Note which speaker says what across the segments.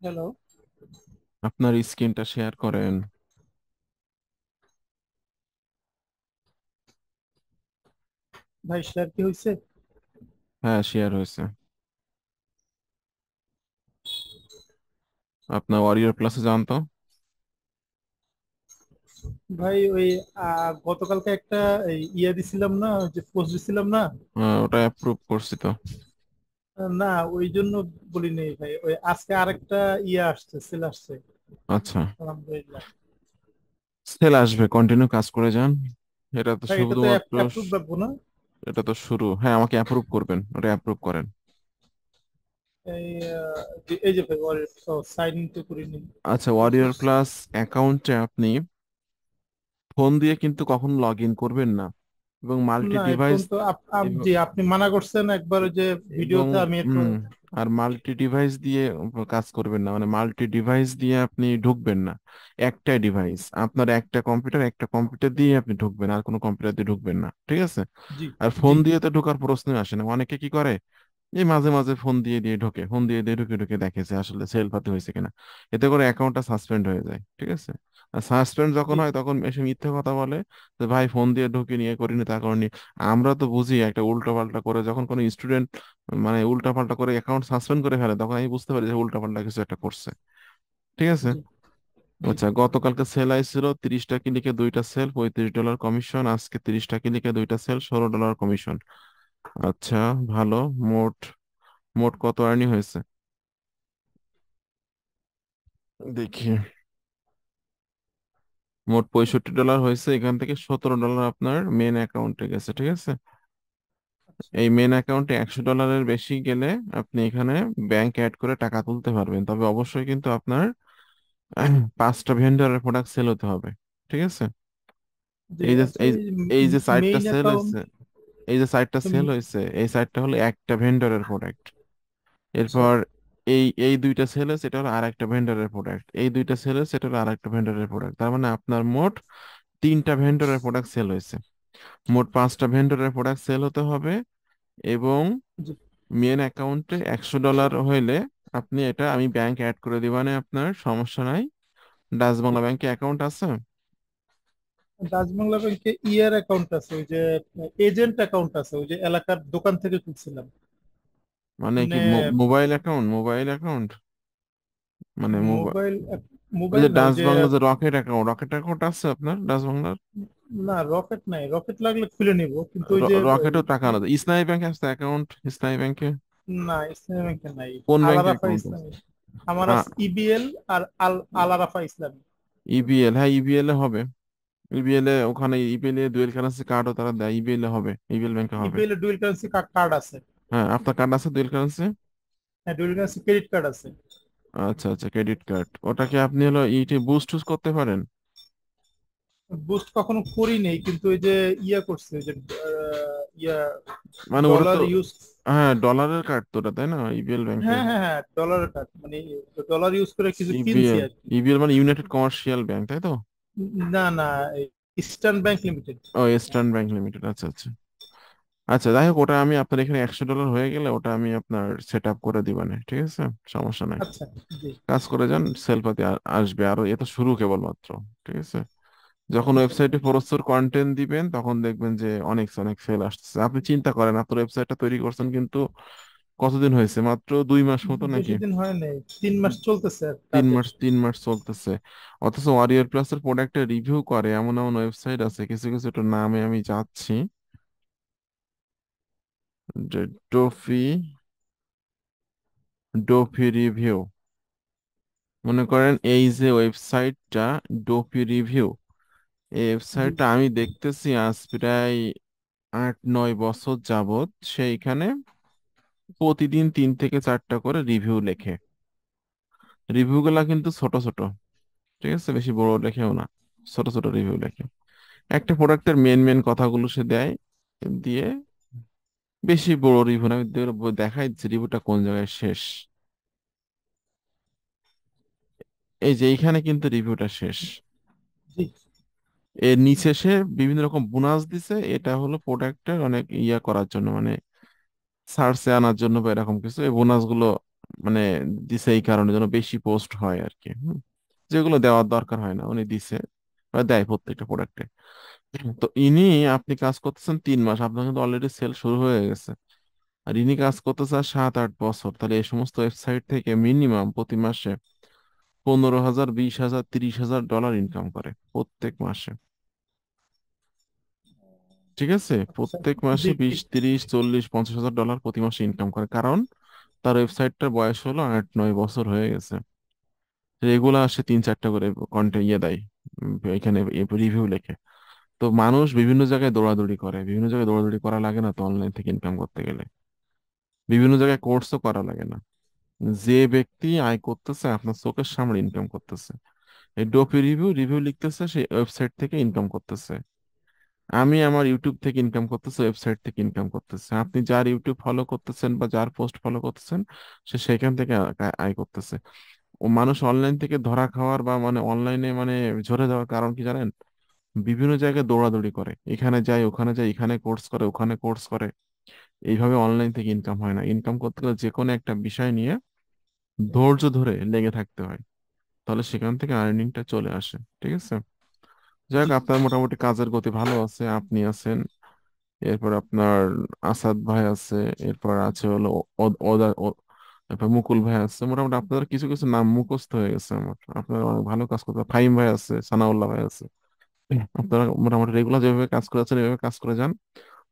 Speaker 1: Hello.
Speaker 2: আপনার স্ক্রিনটা share করেন।
Speaker 1: ভাই স্যার কি হয়েছে?
Speaker 2: হ্যাঁ, শেয়ার হয়েছে। আপনার ওয়ারিয়র প্লাসে যান তো।
Speaker 1: ভাই ওই গতকালকে একটা ইয়ে দিছিলাম না, ওই যে পোস্ট দিছিলাম না।
Speaker 2: ওটা অ্যাপ্রুভ করছি তো।
Speaker 1: না, ওই জন্য বলি নেই ভাই, ওই আজকে আরেকটা ইয়ে আসছে, সেল আসছে।
Speaker 2: আচ্ছা,
Speaker 1: আলহামদুলিল্লাহ।
Speaker 2: সেল আসবে, কন্টিনিউ কাজ করে যান। এটা তো
Speaker 1: ভাই এটা তো
Speaker 2: শুধুমাত্র
Speaker 1: অ্যাপ্রুভ রাখবো না?
Speaker 2: এটা তো শুরু। হ্যাঁ, আমাকে অ্যাপ্রুভ করবেন, ওটা অ্যাপ্রুভ করেন।
Speaker 1: এই এই যে ভাই সাইন ইন তো করিনি।
Speaker 2: আচ্ছা,
Speaker 1: কি
Speaker 2: ওয়ারিয়র
Speaker 1: করছি?
Speaker 2: প্লাস অ্যাকাউন্টে আপনি ফোন দিয়ে কিন্তু কখনো লগ ইন করবেন না, এবং মাল্টি
Speaker 1: না,
Speaker 2: ডিভাইস
Speaker 1: এখন তো জি আপনি মানা করছেন একবার, ওই যে
Speaker 2: এবং
Speaker 1: ভিডিওতে আমি একটু।
Speaker 2: হুম আর মাল্টি ডিভাইস দিয়ে কাজ করবেন না, মানে মাল্টি ডিভাইস দিয়ে আপনি ঢুকবেন না। একটাই ডিভাইস আপনার, একটা কম্পিউটার দিয়ে আপনি ঢুকবেন, আর কোনো কম্পিউটার দিয়ে ঢুকবেন না, ঠিক আছে?
Speaker 1: জি
Speaker 2: আর ফোন
Speaker 1: জি
Speaker 2: দিয়ে তো ঢোকার প্রশ্নই আসে না। অনেকে কি করে, এই মাঝে মাঝে ফোন দিয়ে দিয়ে ঢোকে, ফোন দিয়ে দিয়ে ঢুকে ঢুকে দেখে যে আসলে সেল পাতি হয়েছে কিনা। এতে করে অ্যাকাউন্টটা সাসপেন্ড হয়ে যায়, ঠিক আছে? আর সাসপেন্ড যখন
Speaker 1: জি
Speaker 2: হয় তখন এসে মিথ্যে কথা বলে যে ভাই ফোন দিয়ে ঢুকে নিয়ে করিনি, তা করিনি। আমরা তো বুঝি একটা উল্টো পাল্টা করে, যখন কোনো স্টুডেন্ট মানে উল্টা পাল্টা করে অ্যাকাউন্ট সাসপেন্ড করে ফেলে, তখন আমি বুঝতে পারি যে উল্টা পাল্টা কিছু একটা করছে, ঠিক আছে?
Speaker 1: জি জি।
Speaker 2: আচ্ছা, গতকালকে সেল আইছিল 30টা ক্লিকে দুইটা সেল, $35 কমিশন। আজকে 30টা ক্লিকে দুইটা সেল, $16 কমিশন। আচ্ছা, ভালো। মোট মোট কত আর্নি হয়েছে দেখি। মোট $65 হয়েছে, এখান থেকে $17 আপনার মেন অ্যাকাউন্টে গেছে, ঠিক আছে?
Speaker 1: আচ্ছা।
Speaker 2: এই মেন অ্যাকাউন্টে $100 বেশি গেলে আপনি এখানে ব্যাংক অ্যাড করে টাকা তুলতে পারবেন, তবে অবশ্যই কিন্তু আপনার 5টা ভেন্ডরের প্রোডাক্ট সেল হতে হবে, ঠিক আছে?
Speaker 1: জি
Speaker 2: এই যে
Speaker 1: আচ্ছা,
Speaker 2: এই এই যে সাইটটা
Speaker 1: মেইন
Speaker 2: সেল
Speaker 1: অ্যাকাউন্ট।
Speaker 2: হয়েছে এই সাইটটা হলো একটা ভেন্ডরের প্রোডাক্ট।
Speaker 1: আচ্ছা।
Speaker 2: এরপর এই দুইটা সেল হয়েছে, এটা হলো আর একটা ভেন্ডরের প্রোডাক্ট। এই দুইটা সেল হয়েছে, এটা হলো আর একটা ভেন্ডরের প্রোডাক্ট। তার মানে আপনার মোট 3টা ভেন্ডরের প্রোডাক্ট সেল হয়েছে। মোট 5টা ভেন্ডরের প্রোডাক্ট সেল হতে হবে। এবং
Speaker 1: জি।
Speaker 2: মেন অ্যাকাউন্টে $100 হইলে আপনি এটা, আমি ব্যাংক অ্যাড করে দিবানে, আপনার সমস্যা নাই। ডাচ বাংলা ব্যাংকে অ্যাকাউন্ট আছে?
Speaker 1: ডাচ বাংলা ব্যাংকে ইয়ার অ্যাকাউন্ট আছে, ওই যে এজেন্ট অ্যাকাউন্ট আছে, ওই যে এলাকার দোকান থেকে খুলছিলাম।
Speaker 2: মানে কি
Speaker 1: মানে
Speaker 2: মোবাইল অ্যাকাউন্ট মানে
Speaker 1: মোবাইল,
Speaker 2: ওই
Speaker 1: মোবাইল
Speaker 2: যে
Speaker 1: না, ওই
Speaker 2: ডাচ
Speaker 1: যে
Speaker 2: বাংলা যে রকেট অ্যাকাউন্ট আছে আপনার ডাচ বাংলার?
Speaker 1: না, রকেট নাই, রকেট লাগলে খুলে নিব, কিন্তু ওই যে
Speaker 2: রকেটও টাকা আলাদা। ইসলামী ব্যাংকে আছে অ্যাকাউন্ট? ইসলামী ব্যাংকে?
Speaker 1: না, ইসলামী ব্যাংকে নাই।
Speaker 2: কোন ব্যাংকে
Speaker 1: আলারাফা
Speaker 2: অ্যাকাউন্ট আছে?
Speaker 1: ইসলামী। আমার আছে ইবিএল আর আলারাফা ইসলামী।
Speaker 2: ইবিএল, হ্যাঁ ইবিএল এ হবে। ইবিএল এ ওখানে ইবিএল এ ডুয়েল কারেন্সি কার্ডও তারা দেয়, ইবিএল এ হবে, ইবিএল ব্যাংকে হবে।
Speaker 1: ইবিএল এর ডুয়াল কারেন্সি কার্ড আছে।
Speaker 2: হ্যাঁ, আপনার কার্ড আছে ডুয়েল কারেন্সি?
Speaker 1: হ্যাঁ, ডুয়াল কারেন্সি ক্রেডিট কার্ড আছে।
Speaker 2: আচ্ছা আচ্ছা, ক্রেডিট কার্ড। ওটাকে আপনি হলো ইটি বুস্ট টুস করতে পারেন।
Speaker 1: বুস্ট কখনো করি নেই, কিন্তু ওই যে ইয়া করছে, ওই যে ইয়া
Speaker 2: মানে ওটা তো,
Speaker 1: ডলার ইউজ।
Speaker 2: হ্যাঁ ডলারের কার্ড তো ওটা, তাই না? ইবিএল ব্যাংকের।
Speaker 1: হ্যাঁ হ্যাঁ হ্যাঁ, ডলারের কার্ড, মানে ডলার ইউজ করে কিছু কিনছি
Speaker 2: ইবিএল
Speaker 1: আর কি।
Speaker 2: ইবিএল মানে ইউনাইটেড কমার্শিয়াল ব্যাংক, তাই তো?
Speaker 1: না না, ইস্টার্ন ব্যাংক লিমিটেড।
Speaker 2: ও, ইস্টার্ন ব্যাংক লিমিটেড, আচ্ছা আচ্ছা। আচ্ছা, যাই হোক, ওটা আমি আপনার এখানে $100 হয়ে গেলে ওটা আমি আপনার সেট আপ করে দিবানে, ঠিক আছে? সমস্যা নাই।
Speaker 1: আচ্ছা। জি
Speaker 2: কাজ করে যান, সেলপাতি আসবে। আর এ তো শুরু কেবলমাত্র, ঠিক আছে? যখন ওয়েবসাইটে প্রচুর কন্টেন্ট দিবেন তখন দেখবেন যে অনেক অনেক সেল আসতেছে। আপনি চিন্তা করেন, আপনার ওয়েবসাইটটা তৈরি করছেন কিন্তু কতদিন হয়েছে? মাত্র 2 মাস মতো নাকি?
Speaker 1: বেশি দিন হয় নাই, 3 মাস চলতেছে আর
Speaker 2: তিন
Speaker 1: কাজের।
Speaker 2: মাস 3 মাস চলতেছে। অথচ ওয়ারিয়র প্লাসের প্রোডাক্টের রিভিউ করে এমন এমন ওয়েবসাইট আছে, কিছু কিছু একটু নামে আমি যাচ্ছি। যে ডোফি ডোফি রিভিউ, মনে করেন এই যে ওয়েবসাইটটা, ডোফি রিভিউ, এই
Speaker 1: জি
Speaker 2: ওয়েবসাইটটা আমি দেখতেছি আজ প্রায় 8-9 বছর যাবত সেইখানে প্রতিদিন 3 থেকে 4টা করে রিভিউ লেখে। রিভিউ গুলা কিন্তু ছোট ছোট, ঠিক আছে? বেশি বড় লেখেও না, ছোট ছোট রিভিউ লেখে। একটা প্রোডাক্টের মেন মেন কথাগুলো সে দেয়, দিয়ে বেশি বড় রিভিউ না। আমি দেখাই দিচ্ছি রিভিউটা কোন জায়গায় শেষ। এই যে এইখানে কিন্তু রিভিউটা শেষ।
Speaker 1: জি।
Speaker 2: এর নিচে সে বিভিন্ন রকম বোনাস দিছে, এটা হলো প্রোডাক্টের অনেক ইয়া করার জন্য, মানে সার্চে আনার জন্য বা এরকম কিছু। এই বোনাস গুলো মানে দিছে এই কারণে যেন বেশি পোস্ট হয় আর কি। যেগুলো দেওয়ার দরকার হয় না উনি দিছে বা দেয় প্রত্যেকটা প্রোডাক্টে। তো ইনি, আপনি কাজ করতেছেন 3 মাস, আপনার কিন্তু অলরেডি সেল শুরু হয়ে গেছে। আর ইনি কাজ করতেছে আর 7-8 বছর, তাহলে এই সমস্ত ওয়েবসাইট থেকে মিনিমাম প্রতি মাসে 15,000, 20,000, 30,000 ডলার ইনকাম করে প্রত্যেক মাসে। ঠিক আছে,
Speaker 1: আচ্ছা।
Speaker 2: প্রত্যেক মাসে
Speaker 1: জি,
Speaker 2: 20, 30, 40, 50,000 ডলার প্রতি মাসে ইনকাম করে, কারণ তার ওয়েবসাইটটার বয়স হলো 8-9 বছর হয়ে গেছে। রেগুলার সে 3-4টা করে কন্টেন্ট দেয়, এখানে রিভিউ লেখে। তো মানুষ বিভিন্ন জায়গায় দৌড়াদৌড়ি করে, বিভিন্ন জায়গায় দৌড়াদৌড়ি করা লাগে না তো অনলাইন থেকে ইনকাম করতে গেলে, বিভিন্ন জায়গায় কোর্সও করা লাগে না। যে ব্যক্তি আয় করতেছে আপনার চোখের সামনে ইনকাম করতেছে, এই ডোপি রিভিউ রিভিউ লিখতেছে, সেই ওয়েবসাইট থেকে ইনকাম করতেছে। আমি আমার ইউটিউব থেকে ইনকাম করতেছি, ওয়েবসাইট থেকে ইনকাম করতেছে। আপনি যার ইউটিউব ফলো করতেছেন বা যার পোস্ট ফলো করতেছেন, সে সেখান থেকে আয় করতেছে। ও মানুষ অনলাইন থেকে ধরা খাওয়ার বা মানে অনলাইনে মানে ঝরে যাওয়ার কারণ কি জানেন? বিভিন্ন জায়গায় দৌড়াদৌড়ি করে, এখানে যায় ওখানে যায়, এখানে কোর্স করে ওখানে কোর্স করে। এইভাবে অনলাইন থেকে ইনকাম হয় না। ইনকাম করতে গেলে যে কোনো একটা বিষয় নিয়ে ধৈর্য ধরে লেগে থাকতে হয়, তাহলে সেখান থেকে আর্নিংটা চলে আসে। ঠিক আছে, যাই হোক,
Speaker 1: জি।
Speaker 2: আপনার মোটামুটি কাজের গতি ভালো আছে, আপনি আছেন, এরপর আপনার আসাদ ভাই আছে, এরপর আছে হলো এরপর মুকুল ভাই আছে। মোটামুটি আপনাদের কিছু কিছু নাম মুখস্থ হয়ে গেছে আমার। আপনারা অনেক ভালো কাজ করতে, ফাহিম ভাই আছে, সানাউল্লাহ ভাই আছে। আপনারা মোটামুটি রেগুলার যেভাবে কাজ করে যাচ্ছেন এভাবে কাজ করে যান।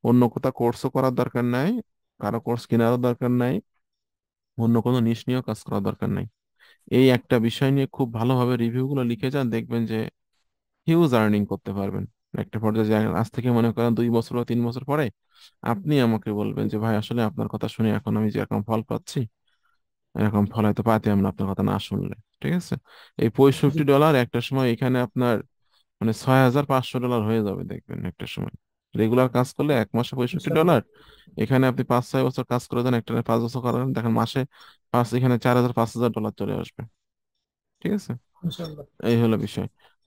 Speaker 2: অন্য কোথাও কোর্সও করার দরকার নাই, কারো কোর্স কেনারও দরকার নাই, অন্য কোনো নিশ নিয়েও কাজ করার দরকার নাই। এই একটা বিষয় নিয়ে খুব ভালোভাবে রিভিউ গুলো লিখে যান, দেখবেন যে হিউজ আর্নিং করতে পারবেন। একটা পর্যায়ে যে আজ থেকে মনে করেন 2 বছর বা 3 বছর পরে আপনি আমাকে বলবেন যে ভাই আসলে আপনার কথা শুনে এখন আমি যেরকম ফল পাচ্ছি, এরকম ফল হয়তো পাইতাম না আপনার কথা না শুনলে। ঠিক আছে, এই
Speaker 1: জি।
Speaker 2: 65 ডলার একটা সময় এখানে আপনার মানে 6,500 ডলার হয়ে যাবে দেখবেন একটা সময়। রেগুলার কাজ করলে এক মাসে 65 ডলার,
Speaker 1: ইনশাল্লাহ।
Speaker 2: এখানে আপনি 5-6 বছর কাজ করে দেন, একটা 5 বছর করেন, দেখেন মাসে এখানে 4,000, 5,000 ডলার চলে আসবে। ঠিক আছে,
Speaker 1: ইনশাল্লাহ।
Speaker 2: এই হলো বিষয়।